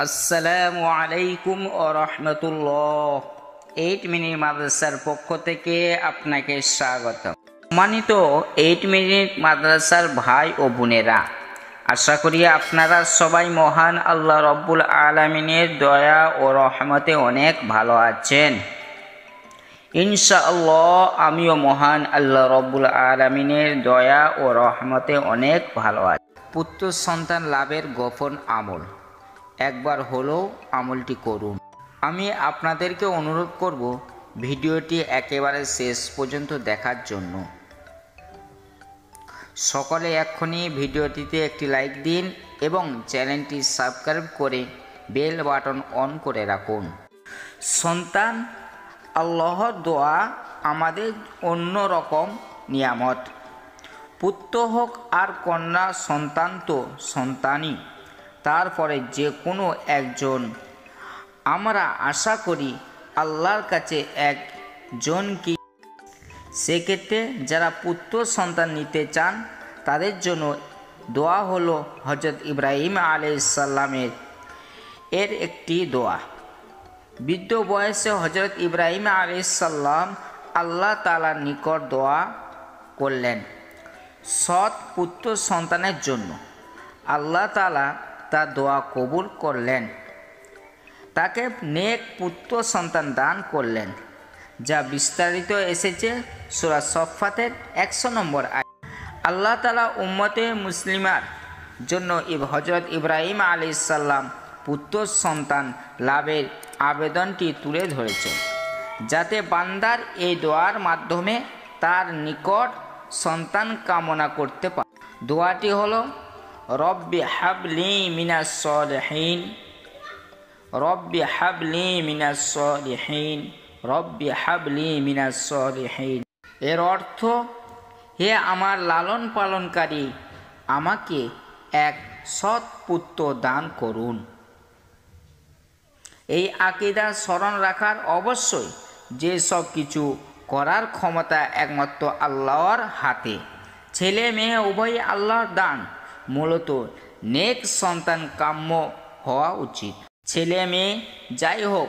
আসসালামু আলাইকুম ও রহমতুল্লাহ। 8 মিনিট মাদ্রাসার পক্ষ থেকে আপনাকে স্বাগত। সম্মানিত 8 মিনিট মাদ্রাসার ভাই ও বোনেরা, আশা করি আপনারা সবাই মহান আল্লাহ রব্বুল আলামিনের দয়া ও রহমতে অনেক ভালো আছেন। ইনশাআল্লাহ আমিও মহান আল্লাহ রব্বুল আলামিনের দয়া ও রহমতে অনেক ভালো আছি। পুত্র সন্তান লাভের গোপন আমল, একবার হলেও আমলটি করুন। আমি আপনাদেরকে অনুরোধ করব ভিডিওটি একেবারে শেষ পর্যন্ত দেখার জন্য। সকলে এক্ষুনি ভিডিওটিতে একটি লাইক দিন এবং চ্যানেলটি সাবস্ক্রাইব করে বেল বাটন অন করে রাখুন। সন্তান আল্লাহর দোয়া আমাদের অন্য রকম নিয়ামত। পুত্র হোক আর কন্যা, সন্তান তো সন্তানই, তারপরে যে কোনো একজন। আমরা আশা করি আল্লাহর কাছে একজন কি। সেক্ষেত্রে যারা পুত্র সন্তান নিতে চান তাদের জন্য দোয়া হলো হযরত ইব্রাহিম আলাইহিস সালামের একটি দোয়া। বৃদ্ধ বয়সে হযরত ইব্রাহিম আলাইহিস সালাম আল্লাহ তাআলার নিকট দোয়া করলেন সৎ পুত্র সন্তানের জন্য। আল্লাহ তাআলা তার দোয়া কবুল করলেন, তাকে নেক পুত্র সন্তান দান করলেন, যা বিস্তারিত এসেছে সূরা সফফাতের 100 নম্বর আয়াত। আল্লাহ তাআলা উম্মতে মুসলিমার জন্য হযরত ইব্রাহিম আলাইহিস সালাম পুত্র সন্তান লাভের আবেদনটি তুলে ধরেছেন, যাতে বান্দার এই দোয়ার মাধ্যমে তার নিকট সন্তান কামনা করতে পারে। দোয়াটি হলো রব্বি হাবলি মিনাস সলিহিন, রব্বি হাবলি মিনাস সলিহিন, রব্বি হাবলি মিনাস সলিহিন। এর অর্থ, হে আমার লালন পালনকারী, আমাকে এক সৎ পুত্র দান করুন। এই আকীদা স্মরণ রাখার অবশ্যই যে সব কিছু করার ক্ষমতা একমাত্র আল্লাহর হাতে। ছেলে মেয়ে উভয়ই আল্লাহর দান। মূলত নেক সন্তান কাম্য হওয়া উচিত। ছেলে মেয়ে যাই হোক,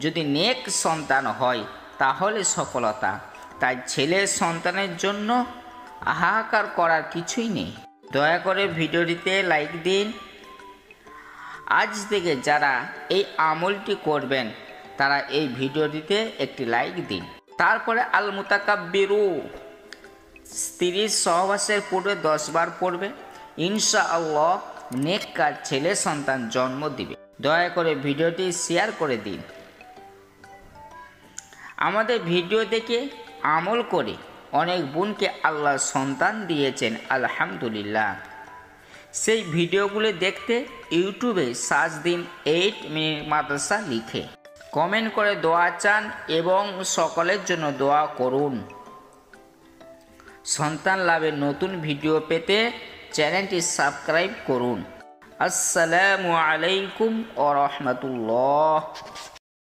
যদি নেক সন্তান হয় তাহলে সফলতা। তাই ছেলে সন্তানের জন্য হাহাকার করার কিছুই নেই। দয়া করে ভিডিওটিতে লাইক দিন। আজ থেকে যারা এই আমলটি করবেন তারা এই ভিডিওটিতে একটি লাইক দিন। তারপরে আল মুতাকাব্বিরু 30 সহবাসের পূর্বে 10 বার পড়বে। ইনশাআল্লাহ নেককার ছেলে সন্তান জন্ম দিবে। দয়া করে ভিডিওটি শেয়ার করে দিন। আমাদের ভিডিও দেখে আমল করে অনেক বোনকে আল্লাহ সন্তান দিয়েছেন, আলহামদুলিল্লাহ। সেই ভিডিওগুলো দেখতে ইউটিউবে সার্চ দিন 8 মিনিট মাদ্রাসা লিখে। কমেন্ট করে দোয়া চান এবং সকলের জন্য দোয়া করুন। সন্তান লাভের নতুন ভিডিও পেতে চ্যানেলটি সাবস্ক্রাইব করুন। আসসালামু আলাইকুম ওয়া রাহমাতুল্লাহ।